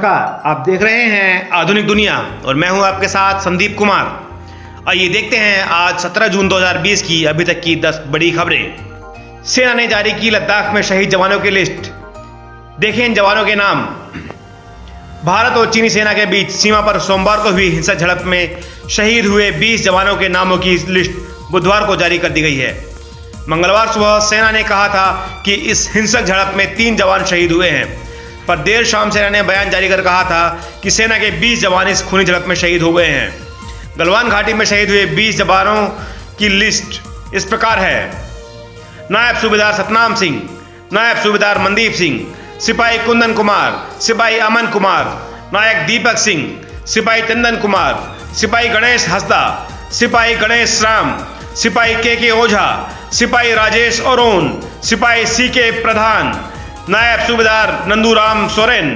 नमस्कार, आप देख रहे हैं आधुनिक दुनिया और मैं हूं आपके साथ संदीप कुमार। आइए देखते हैं आज 17 जून 2020 की अभी तक की 10 बड़ी खबरें। सेना ने जारी की लद्दाख में शहीद जवानों की लिस्ट। देखें इन जवानों के नाम। भारत और चीनी सेना के बीच सीमा पर सोमवार को हुई हिंसक झड़प में शहीद हुए 20 जवानों के नामों की लिस्ट बुधवार को जारी कर दी गई है। मंगलवार सुबह सेना ने कहा था कि इस हिंसक झड़प में 3 जवान शहीद हुए हैं, पर देर शाम सेना ने बयान जारी कर कहा था कि सेना के 20 जवान इस खूनी झड़प में शहीद हो गए हैं। गलवान घाटी में शहीद हुए 20 जवानों की लिस्ट इस प्रकार है। नायब सूबेदार सतनाम सिंह, नायब सूबेदार मनदीप सिंह, सिपाही कुंदन कुमार, सिपाही अमन कुमार, नायक दीपक सिंह, सिपाही चंदन कुमार, सिपाही गणेश हंसदा, सिपाही गणेश राम, सिपाही के ओझा, सिपाही राजेश ओरोन, सिपाही CK प्रधान, नायब सूबेदार नंदूराम सोरेन,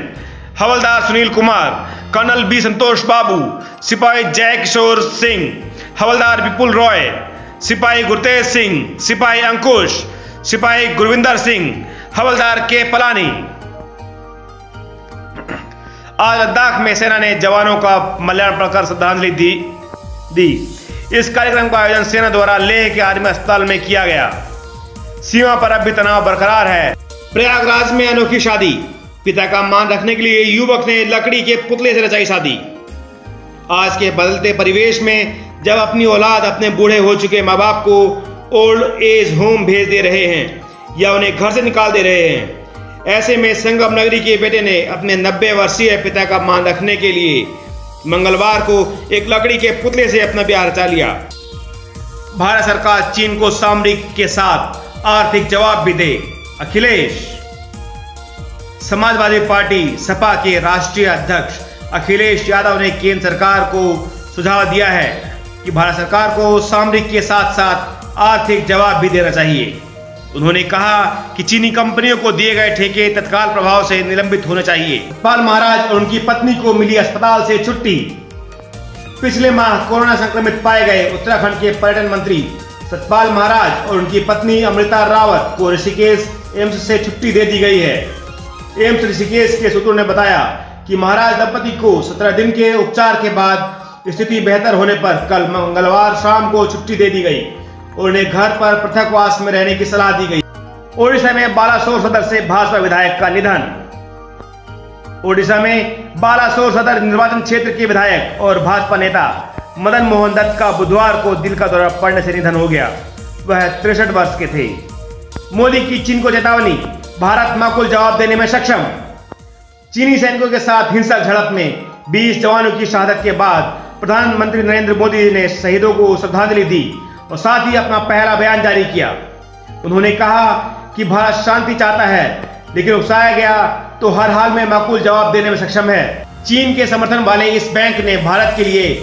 हवलदार सुनील कुमार, कर्नल B संतोष बाबू, सिपाही जय किशोर सिंह, हवलदार विपुल रॉय, सिपाही गुरतेज सिंह, सिपाही अंकुश, सिपाही गुरविंदर सिंह, हवलदार K पलानी। आज लद्दाख में सेना ने जवानों का माल्यार्पण कर श्रद्धांजलि दी। इस कार्यक्रम का आयोजन सेना द्वारा लेह के आर्मी अस्पताल में किया गया। सीमा पर अब भी तनाव बरकरार है। प्रयागराज में अनोखी शादी। पिता का मान रखने के लिए युवक ने लकड़ी के पुतले से रचाई शादी। आज के बदलते परिवेश में जब अपनी औलाद अपने बूढ़े हो चुके माँ बाप को ओल्ड एज होम भेज दे रहे हैं या उन्हें घर से निकाल दे रहे हैं, ऐसे में संगम नगरी के बेटे ने अपने 90 वर्षीय पिता का मान रखने के लिए मंगलवार को एक लकड़ी के पुतले से अपना ब्याह रचा लिया। भारत सरकार चीन को सामरिक के साथ आर्थिक जवाब भी दे। अखिलेश। समाजवादी पार्टी सपा के राष्ट्रीय अध्यक्ष अखिलेश यादव ने केंद्र सरकार को सुझाव दिया है कि भारत सरकार को सामरिक के साथ साथ आर्थिक जवाब भी देना चाहिए। उन्होंने कहा कि चीनी कंपनियों को दिए गए ठेके तत्काल प्रभाव से निलंबित होने चाहिए। सतपाल महाराज और उनकी पत्नी को मिली अस्पताल से छुट्टी। पिछले माह कोरोना संक्रमित पाए गए उत्तराखंड के पर्यटन मंत्री सतपाल महाराज और उनकी पत्नी अमृता रावत को ऋषिकेश एम्स से छुट्टी दे दी गई है। एम्स ऋषिकेश के सूत्रों ने बताया कि महाराज दंपति को 17 दिन के उपचार के बाद स्थिति बेहतर होने पर कल मंगलवार शाम को छुट्टी दे दी गई और उन्हें घर पर पृथकवास में रहने की सलाह दी गई। ओडिशा में बालासोर सदर से भाजपा विधायक का निधन। ओडिशा में बालासोर सदर निर्वाचन क्षेत्र के विधायक और भाजपा नेता मदन मोहन दत्त का बुधवार को दिल का दौरा पड़ने से निधन हो गया। वह 63 वर्ष के थे। मोदी की चीन को चेतावनी, भारत माकूल जवाब देने में सक्षम। चीनी सैनिकों के साथ हिंसक झड़प में 20 जवानों की शहादत के बाद प्रधानमंत्री नरेंद्र मोदी ने शहीदों को श्रद्धांजलि दी और साथ ही अपना पहला बयान जारी किया। उन्होंने कहा कि भारत शांति चाहता है, लेकिन उकसाया गया तो हर हाल में माकूल जवाब देने में सक्षम है। चीन के समर्थन वाले इस बैंक ने भारत के लिए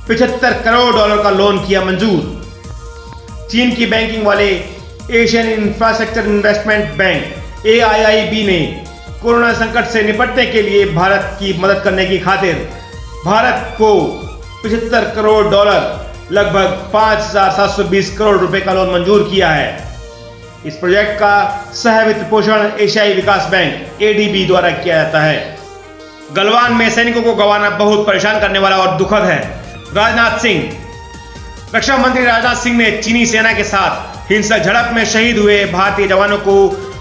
$75 करोड़ का लोन किया मंजूर। चीन की बैंकिंग वाले Asian infrastructure investment bank AIIB ने कोरोना संकट से निपटने के लिए भारत की मदद करने की खातिर भारत को $75 करोड़ लगभग 5,720 करोड़ रुपए का लोन मंजूर किया है। इस प्रोजेक्ट का सह वित्त पोषण एशियाई विकास बैंक ADB द्वारा किया जाता है। गलवान में सैनिकों को गंवाना बहुत परेशान करने वाला और दुखद है। राजनाथ सिंह। रक्षा मंत्री राजनाथ सिंह ने चीनी सेना के साथ हिंसक झड़प में शहीद हुए भारतीय जवानों को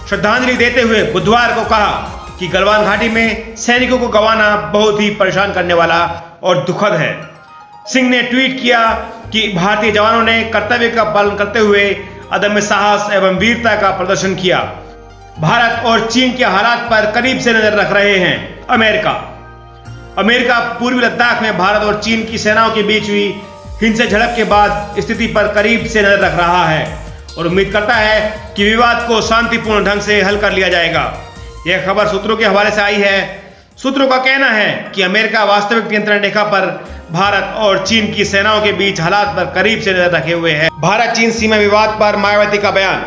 श्रद्धांजलि देते हुए बुधवार को कहा कि गलवान घाटी में सैनिकों को गंवाना बहुत ही परेशान करने वाला और दुखद है। सिंह ने ट्वीट किया कि भारतीय जवानों ने कर्तव्य का पालन करते हुए अदम्य साहस एवं वीरता का प्रदर्शन किया। भारत और चीन के हालात पर करीब से नजर रख रहे हैं। अमेरिका पूर्वी लद्दाख में भारत और चीन की सेनाओं के बीच हुई हिंसक झड़प के बाद स्थिति पर करीब से नजर रख रहा है और उम्मीद करता है कि विवाद को शांतिपूर्ण ढंग से हल कर लिया जाएगा। यह खबर सूत्रों के हवाले से आई है। सूत्रों का कहना है कि अमेरिका वास्तविक नियंत्रण रेखा पर भारत और चीन की सेनाओं के बीच हालात पर करीब से नजर रखे हुए है। भारत चीन सीमा विवाद पर मायावती का बयान।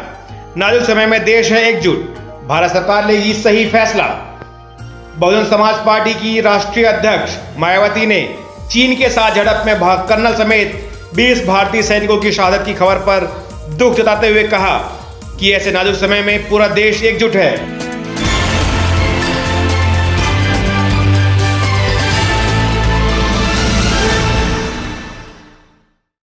नाजुक समय में देश है एकजुट, भारत सरकार लेगी सही फैसला। बहुजन समाज पार्टी की राष्ट्रीय अध्यक्ष मायावती ने चीन के साथ झड़प में कर्नल समेत 20 भारतीय सैनिकों की शहादत की खबर पर दुख जताते हुए कहा कि ऐसे नाजुक समय में पूरा देश एकजुट है।